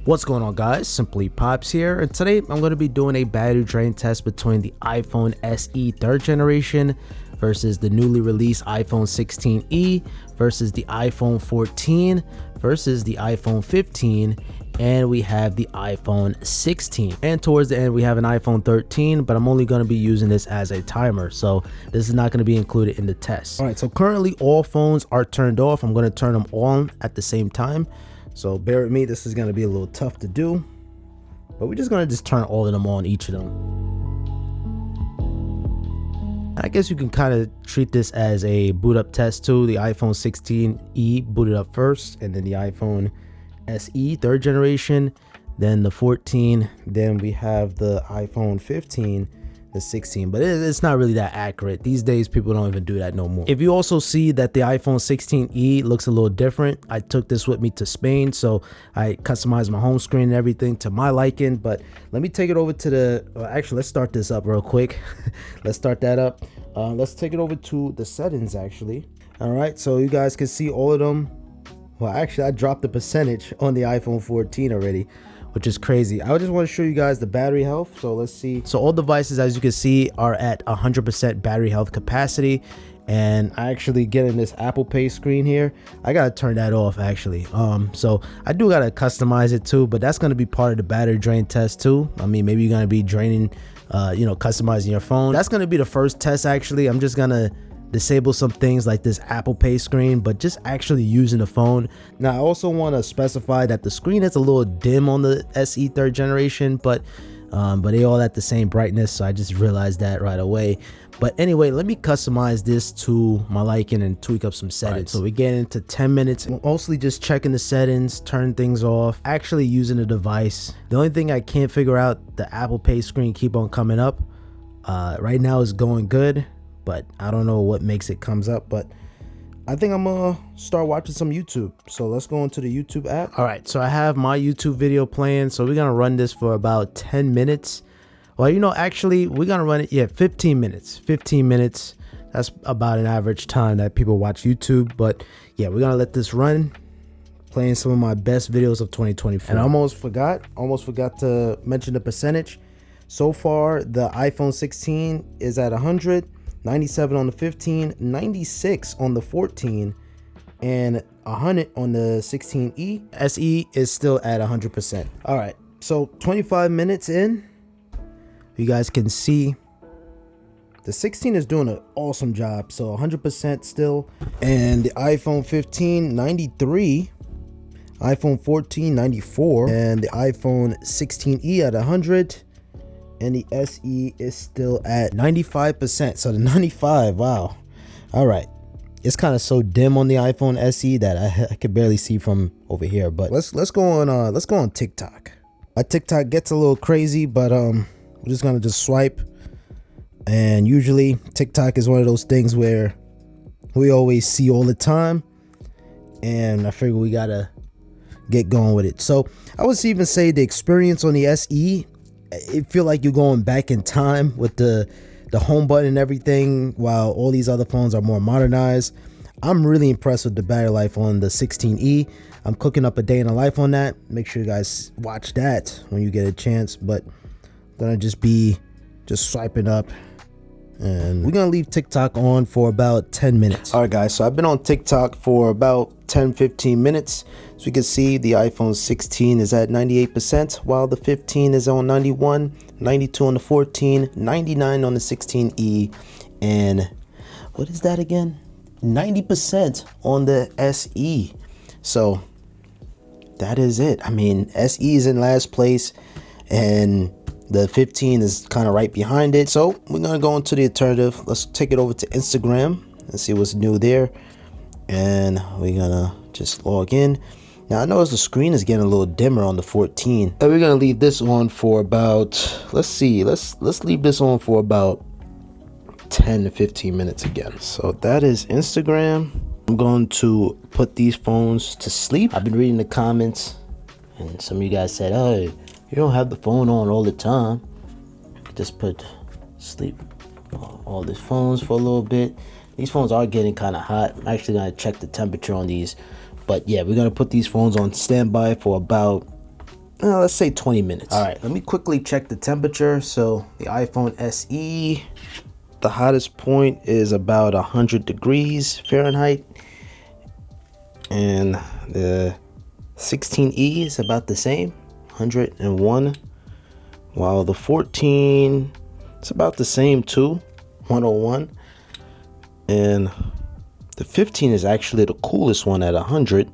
What's going on, guys? Simplypops here, and today I'm going to be doing a battery drain test between the iPhone SE 3rd generation versus the newly released iPhone 16e versus the iPhone 14 versus the iPhone 15, and we have the iPhone 16, and towards the end we have an iPhone 13, but I'm only going to be using this as a timer, so this is not going to be included in the test. All right, so currently all phones are turned off. I'm going to turn them on at the same time, so bear with me. This is going to be a little tough to do, but we're just going to turn all of them on, each of them. I guess you can kind of treat this as a boot up test too. The iPhone 16e booted up first, and then the iPhone SE 3rd generation, then the 14, then we have the iPhone 15, the 16, but it's not really that accurate. These days people don't even do that no more. If you also see that the iPhone 16e looks a little different, I took this with me to Spain, so I customized my home screen and everything to my liking. But let me take it over to the actually, let's start this up real quick. Let's start that up. Let's take it over to the settings actually. All right, so you guys can see all of them. Well, actually, I dropped the percentage on the iPhone 14 already, which is crazy. I just want to show you guys the battery health. So let's see. So all devices, as you can see, are at 100% battery health capacity. And I actually get in this Apple Pay screen here. I gotta turn that off actually. So I do gotta customize it too, but that's gonna be part of the battery drain test too. I mean, maybe you're gonna be draining, customizing your phone. That's gonna be the first test actually. I'm just gonna disable some things like this Apple Pay screen, but just actually using the phone. Now I also want to specify that the screen is a little dim on the SE 3rd generation, but they all at the same brightness, so I just realized that right away. But anyway, let me customize this to my liking and tweak up some settings. Right, so we get into 10 minutes, mostly just checking the settings, turn things off, actually using the device. The only thing I can't figure out, the Apple Pay screen keep on coming up. Right now is going good, but I don't know what makes it comes up. But I think I'm gonna start watching some YouTube. So let's go into the YouTube app. All right, so I have my YouTube video playing, so we're gonna run this for about 10 minutes. Well, actually we're gonna run it 15 minutes. That's about an average time that people watch YouTube. But yeah, we're gonna let this run, playing some of my best videos of 2024. And I almost forgot to mention the percentage. So far the iPhone 16 is at 100, 97 on the 15, 96 on the 14, and 100 on the 16e. SE is still at 100%. All right, so 25 minutes in, you guys can see the 16 is doing an awesome job. So 100% still, and the iPhone 15, 93, iPhone 14, 94, and the iPhone 16e at 100. And the SE is still at 95%. So the 95, wow. All right, it's kind of so dim on the iPhone SE that I could barely see from over here. But let's go on TikTok. My TikTok gets a little crazy, but we're just gonna swipe. And usually TikTok is one of those things where we always see all the time, and I figure we gotta get going with it. So I would even say the experience on the SE, it feel like you're going back in time with the home button and everything, while all these other phones are more modernized. I'm really impressed with the battery life on the 16e. I'm cooking up a day in the life on that. Make sure you guys watch that when you get a chance. But I'm gonna be swiping up, and we're gonna leave TikTok on for about 10 minutes. All right, guys, so I've been on TikTok for about 10-15 minutes. So you can see the iPhone 16 is at 98%, while the 15 is on 91, 92 on the 14, 99 on the 16e, and what is that again? 90% on the SE. So that is it. I mean, SE is in last place, and the 15 is kind of right behind it. So we're gonna go into the alternative. Let's take it over to Instagram and see what's new there. And we're gonna just log in. Now I notice the screen is getting a little dimmer on the 14. And we're gonna leave this on for about, let's leave this on for about 10 to 15 minutes again. So that is Instagram. I'm going to put these phones to sleep. I've been reading the comments, and some of you guys said, "Oh, you don't have the phone on all the time." Just put sleep all these phones for a little bit. These phones are getting kind of hot. I'm actually gonna check the temperature on these, but yeah, we're gonna put these phones on standby for about let's say 20 minutes. All right, let me quickly check the temperature. So the iPhone SE, the hottest point is about 100 degrees Fahrenheit. And the 16E is about the same, 101. While the 14, it's about the same too, 101. And the 15 is actually the coolest one at 100.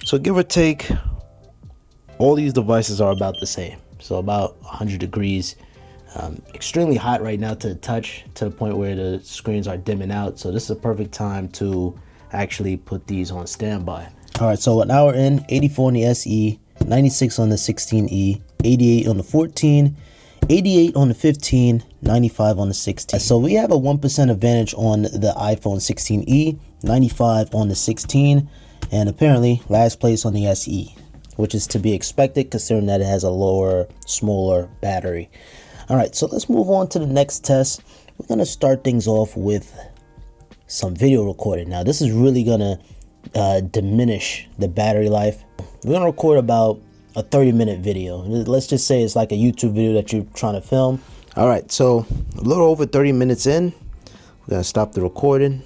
So give or take, all these devices are about the same. So about 100 degrees. Extremely hot right now to the touch, to the point where the screens are dimming out. So this is a perfect time to actually put these on standby. All right, so an hour in, 84 on the SE, 96 on the 16E, 88 on the 14, 88 on the 15, 95 on the 16. So we have a 1% advantage on the iPhone 16E, 95 on the 16, and apparently last place on the SE, which is to be expected considering that it has a lower, smaller battery. All right, so let's move on to the next test. We're gonna start things off with some video recording. Now this is really gonna diminish the battery life. We're gonna record about a 30-minute video. Let's just say it's like a YouTube video that you're trying to film. All right, so a little over 30 minutes in, we're gonna stop the recording.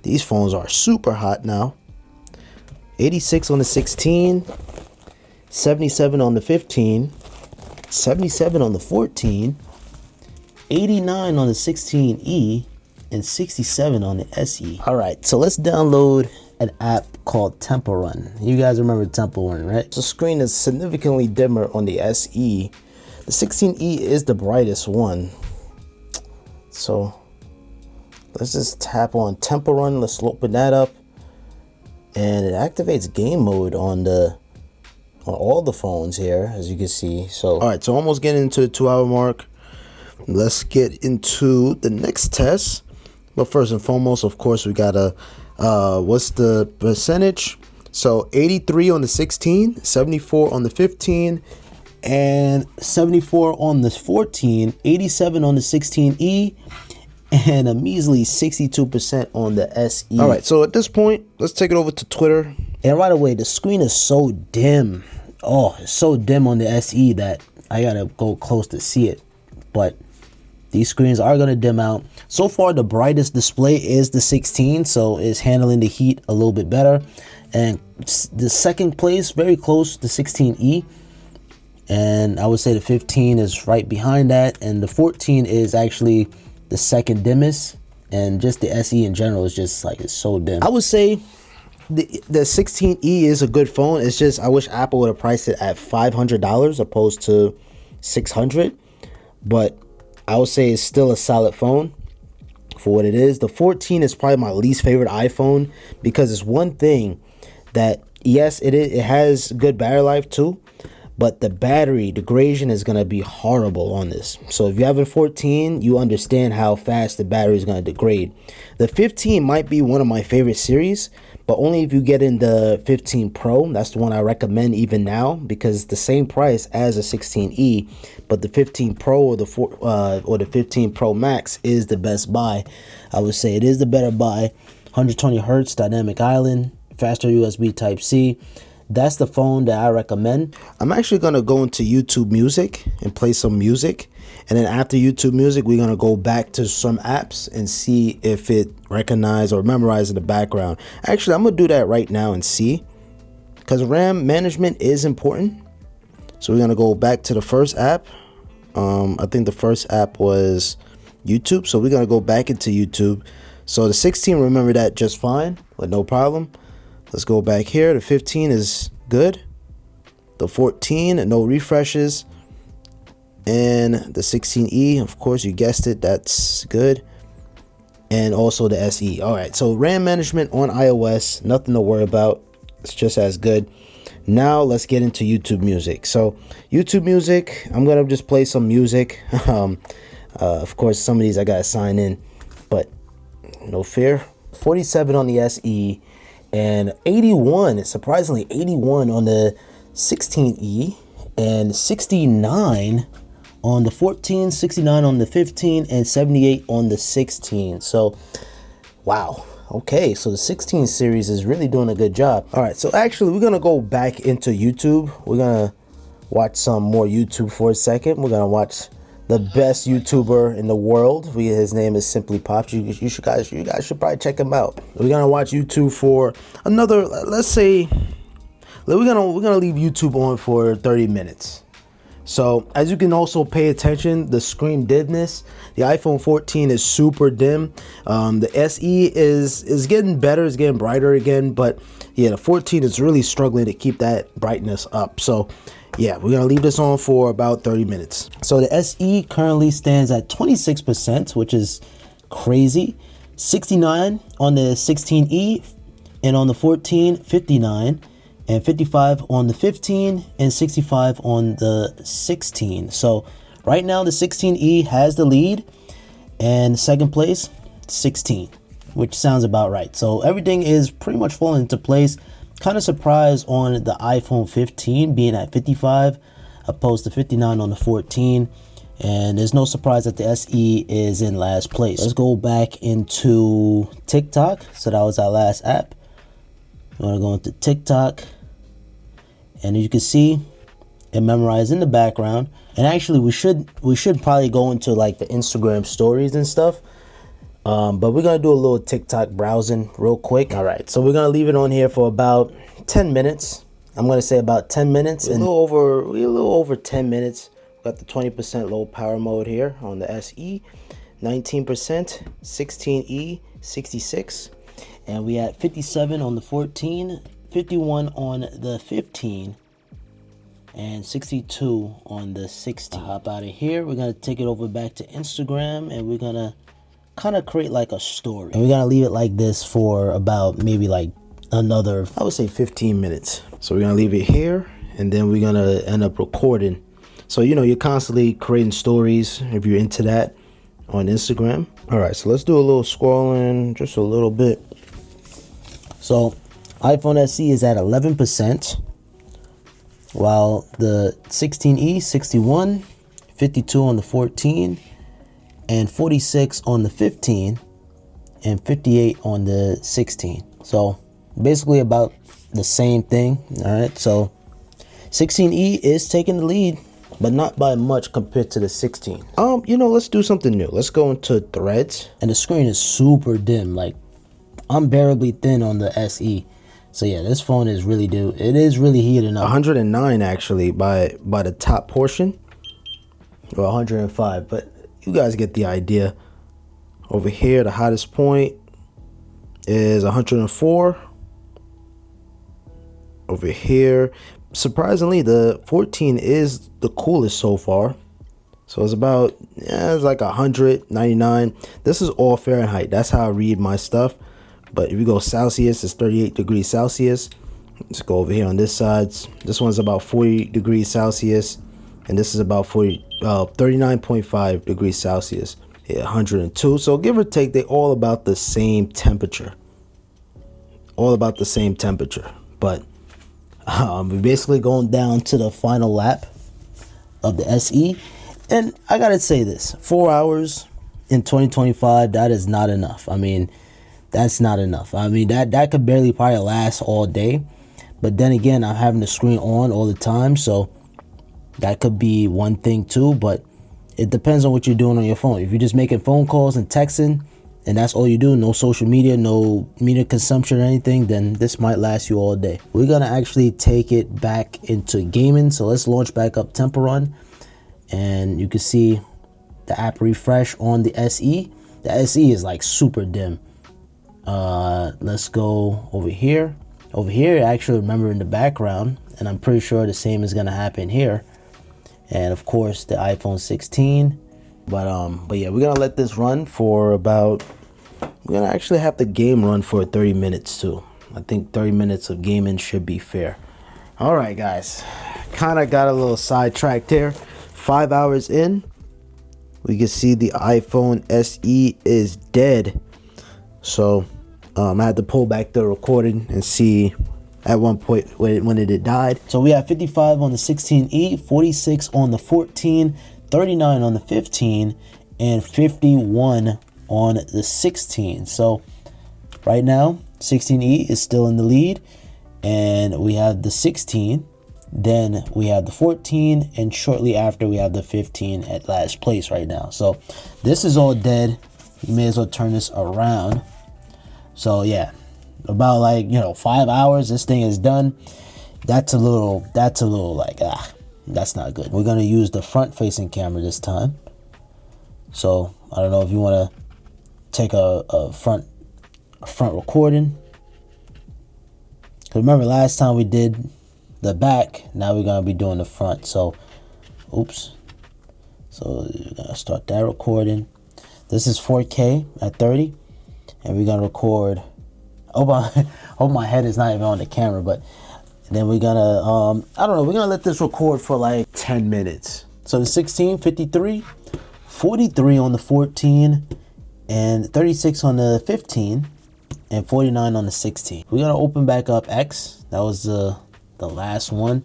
These phones are super hot now. 86 on the 16, 77 on the 15, 77 on the 14, 89 on the 16E, and 67 on the SE. All right, so let's download an app called Tempo Run. You guys remember Tempo Run, right? The screen is significantly dimmer on the SE. The 16E is the brightest one. So let's just tap on Tempo Run. Let's open that up. And it activates game mode on all the phones here, as you can see. So all right, so almost getting into the 2-hour mark. Let's get into the next test. But first and foremost, of course, we gotta what's the percentage? So 83 on the 16, 74 on the 15, and 74 on the 14, 87 on the 16E, and a measly 62% on the SE. All right, so at this point, let's take it over to Twitter. And right away, the screen is so dim. Oh, it's so dim on the SE that I gotta go close to see it. But these screens are gonna dim out. So far, the brightest display is the 16, so it's handling the heat a little bit better. And the second place, very close to 16E. And I would say the 15 is right behind that. And the 14 is actually the second dimmest. And just the SE in general is just like, it's so dim. I would say the 16E is a good phone. It's just, I wish Apple would have priced it at $500 opposed to $600. But I would say it's still a solid phone for what it is. The 14 is probably my least favorite iPhone because it's one thing that, yes, it has good battery life too, but the battery degradation is going to be horrible on this. So if you have a 14, you understand how fast the battery is going to degrade. The 15 might be one of my favorite series, but only if you get in the 15 Pro. That's the one I recommend even now because it's the same price as a 16E, but the 15 Pro or the 15 Pro Max is the best buy. I would say it is the better buy. 120 Hertz dynamic island, faster USB Type-C. That's the phone that I recommend. I'm actually going to go into YouTube Music and play some music. And then after YouTube Music, we're going to go back to some apps and see if it recognizes or memorizes the background. Actually, I'm going to do that right now and see. Because RAM management is important. So we're going to go back to the first app. I think the first app was YouTube. So we're going to go back into YouTube. So the 16, remember that just fine, but no problem. Let's go back here. The 15 is good. The 14, no refreshes. And the 16E, of course, you guessed it, that's good. And also the SE. All right, so RAM management on iOS, nothing to worry about. It's just as good. Now let's get into YouTube Music. So YouTube Music, I'm gonna just play some music. Of course, some of these I gotta sign in, but no fear. 47 on the SE. And 81, surprisingly 81 on the 16E, and 69 on the 14, 69 on the 15, and 78 on the 16. So, wow, Okay, so the 16 series is really doing a good job. All right, so actually we're gonna go back into YouTube. We're gonna watch some more YouTube for a second. We're gonna watch the best YouTuber in the world. His name is Simplypops. You guys should probably check him out. We're gonna watch YouTube for another, let's say, we're gonna leave YouTube on for 30 minutes. So as you can also pay attention, the screen dimness, the iPhone 14 is super dim. The SE is getting better, it's getting brighter again, but yeah, the 14 is really struggling to keep that brightness up. So yeah, we're gonna leave this on for about 30 minutes. So the SE currently stands at 26%, which is crazy. 69 on the 16E, and on the 14, 59. And 55 on the 15 and 65 on the 16. So right now the 16E has the lead, and second place 16, which sounds about right. So everything is pretty much falling into place. Kind of surprised on the iPhone 15 being at 55 opposed to 59 on the 14. And there's no surprise that the SE is in last place. Let's go back into TikTok. So that was our last app. You want to go into TikTok. And as you can see, it memorized in the background. And actually we should probably go into like the Instagram stories and stuff. But we're gonna do a little TikTok browsing real quick. All right, so we're gonna leave it on here for about 10 minutes. I'm gonna say about 10 minutes. And a little over 10 minutes. Got the 20% low power mode here on the SE, 19%, 16E, 66, and we had 57 on the 14. 51 on the 15 and 62 on the 16. Hop out of here. We're gonna take it over back to Instagram, and we're gonna kind of create like a story, and we're gonna leave it like this for about maybe like another, I would say 15 minutes. So we're gonna leave it here, and then we're gonna end up recording. So you know, you're constantly creating stories if you're into that on Instagram. All right, so let's do a little scrolling, just a little bit. So iPhone SE is at 11%, while the 16E 61, 52 on the 14, and 46 on the 15, and 58 on the 16. So basically about the same thing. All right, so 16E is taking the lead, but not by much compared to the 16. You know, let's do something new. Let's go into Threads, and the screen is super dim, like unbearably thin on the SE. So yeah, this phone is really it is really heating up. 109 actually by the top portion, or 105, but you guys get the idea. Over here, the hottest point is 104. Over here, surprisingly, the 14 is the coolest so far. So it's about, it's like 199. This is all Fahrenheit. That's how I read my stuff. But if you go Celsius, it's 38 degrees Celsius. Let's go over here on this side. This one's about 40 degrees Celsius. And this is about 39.5 degrees Celsius. Yeah, 102. So give or take, they all about the same temperature. All about the same temperature. But we're basically going down to the final lap of the SE. And I gotta say this, 4 hours in 2025, that is not enough. I mean, that's not enough. I mean, that could barely probably last all day. But then again, I'm having the screen on all the time, so that could be one thing too. But it depends on what you're doing on your phone. If you're just making phone calls and texting, and that's all you do, no social media, no media consumption or anything, then this might last you all day. We're gonna actually take it back into gaming. So let's launch back up Temple Run, and you can see the app refresh on the SE. The SE is like super dim. Let's go over here. Over here, I actually remember in the background, and I'm pretty sure the same is gonna happen here. And of course, the iPhone 16. But yeah, we're gonna let this run for about. We're gonna actually have the game run for 30 minutes too. I think 30 minutes of gaming should be fair. All right, guys, kind of got a little sidetracked here. 5 hours in, we can see the iPhone SE is dead. So I had to pull back the recording and see at one point when it died. So we have 55 on the 16E, 46 on the 14, 39 on the 15, and 51 on the 16. So right now 16E is still in the lead, and we have the 16, then we have the 14, and shortly after we have the 15 at last place right now. So this is all dead. You may as well turn this around. So yeah, about like 5 hours this thing is done. That's a little like that's not good. We're gonna use the front facing camera this time. So I don't know if you want to take a front recording. Remember last time we did the back, now we're gonna be doing the front. So oops, so we're gonna start that recording. This is 4K at 30, and we're gonna record. Hope my head is not even on the camera, but then we're gonna I don't know, we're gonna let this record for like 10 minutes. So the 16, 53, 43 on the 14, and 36 on the 15, and 49 on the 16. We're gonna open back up X. That was the last one,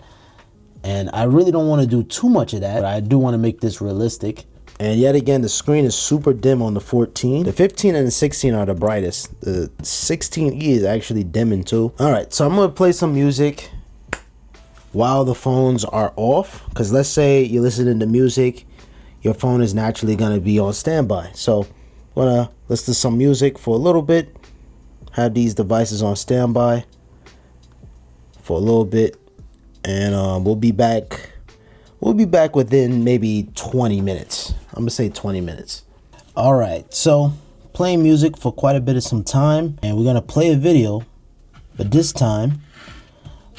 and I really don't want to do too much of that, but I do want to make this realistic. And yet again, the screen is super dim on the 14. The 15 and the 16 are the brightest. The 16E is actually dimming too. All right, so I'm gonna play some music while the phones are off, because let's say you're listening to music, your phone is naturally gonna be on standby. So I'm gonna listen to some music for a little bit, have these devices on standby for a little bit, and we'll be back within maybe 20 minutes. I'm gonna say 20 minutes. All right, so playing music for quite a bit of some time, and we're gonna play a video, but this time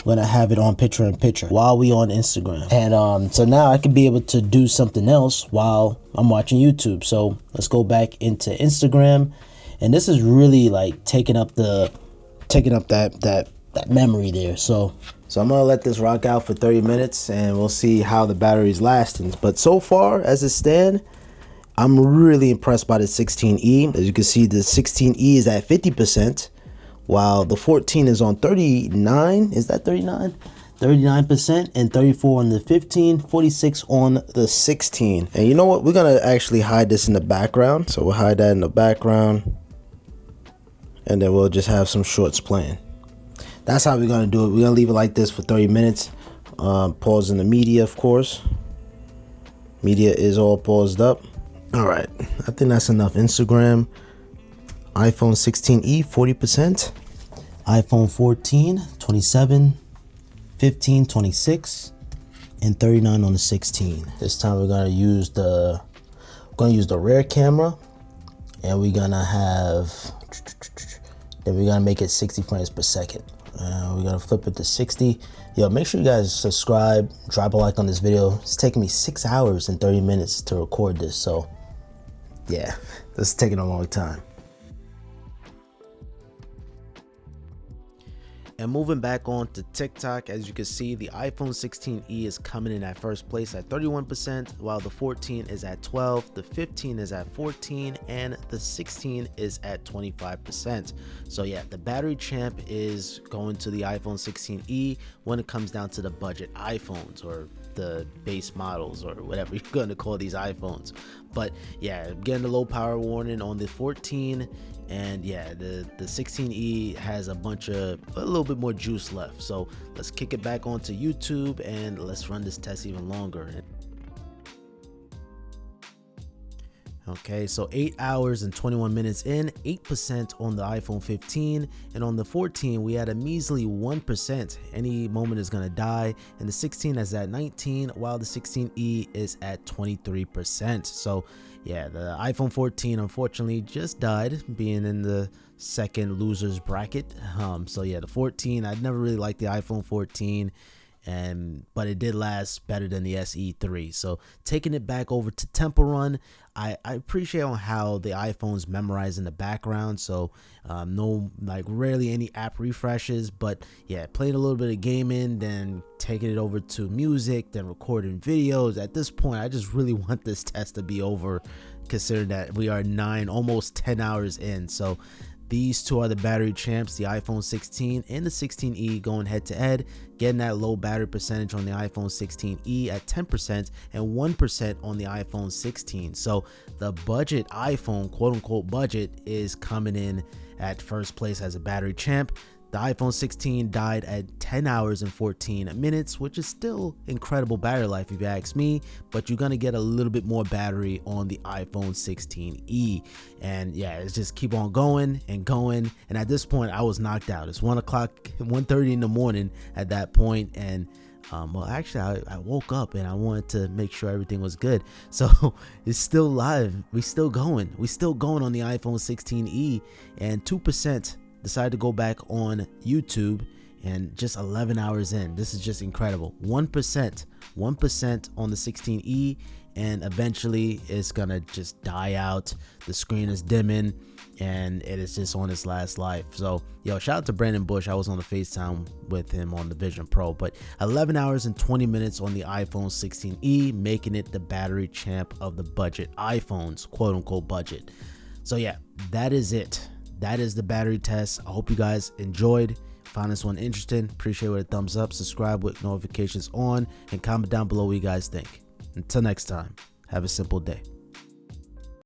we're gonna have it on picture in picture while we on Instagram. And so now I can be able to do something else while I'm watching YouTube. So let's go back into Instagram, and this is really like taking up that memory there. So I'm gonna let this rock out for 30 minutes, and we'll see how the battery's lasting. But so far as it stands, I'm really impressed by the 16E. As you can see, the 16E is at 50%, while the 14 is on 39. Is that 39? 39%, and 34 on the 15, 46 on the 16. And you know what? We're gonna actually hide this in the background. So we'll hide that in the background, and then we'll just have some shorts playing. That's how we're gonna do it. We're gonna leave it like this for 30 minutes. Pausing the media, of course. Media is all paused up. All right, I think that's enough. Instagram, iPhone 16E, 40%. iPhone 14, 27, 15, 26, and 39 on the 16. This time we're gonna use the rear camera, and we're gonna make it 60 frames per second. We're gonna flip it to 60. Yo, make sure you guys subscribe, drop a like on this video. It's taking me 6 hours and 30 minutes to record this, so yeah, this is taking a long time. And moving back on to TikTok, as you can see, the iPhone 16E is coming in at first place at 31%, while the 14 is at 12, the 15 is at 14, and the 16 is at 25%. So yeah, the battery champ is going to the iPhone 16E when it comes down to the budget iPhones, or the base models, or whatever you're going to call these iPhones. But yeah, getting the low power warning on the 14, and yeah, the 16E has a little bit more juice left. So let's kick it back onto YouTube, and let's run this test even longer. Okay, so 8 hours and 21 minutes in, 8% on the iPhone 15, and on the 14 we had a measly 1%. Any moment is gonna die, and the 16 is at 19, while the 16E is at 23%. So yeah, the iPhone 14 unfortunately just died, being in the second losers bracket. So yeah, the 14, I'd never really liked the iPhone 14, but it did last better than the SE3. So taking it back over to Temple Run, I appreciate on how the iPhone's memorized in the background. So no, like rarely any app refreshes, but yeah, played a little bit of gaming, then taking it over to music, then recording videos. At this point, I just really want this test to be over, considering that we are almost 10 hours in. So these two are the battery champs, the iPhone 16 and the 16e going head to head, getting that low battery percentage on the iPhone 16e at 10% and 1% on the iPhone 16. So the budget iPhone, quote unquote budget, is coming in at first place as a battery champ. The iPhone 16 died at 10 hours and 14 minutes, which is still incredible battery life if you ask me, but you're gonna get a little bit more battery on the iPhone 16e. And yeah, it's just keep on going and going. And at this point, I was knocked out. It's 1:30 in the morning at that point, and well, actually, I woke up and I wanted to make sure everything was good. So it's still live. We still going on the iPhone 16e, and 2% decided to go back on YouTube, and just 11 hours in. This is just incredible. 1% on the 16e, and eventually it's gonna just die out. The screen is dimming and it is just on its last life. So yo, shout out to Brandon Bush. I was on the FaceTime with him on the Vision Pro. But 11 hours and 20 minutes on the iPhone 16e, making it the battery champ of the budget iPhones, quote unquote budget. So yeah, that is it. That is the battery test. I hope you guys enjoyed, found this one interesting. Appreciate it with a thumbs up, subscribe with notifications on, and comment down below what you guys think. Until next time, have a simple day.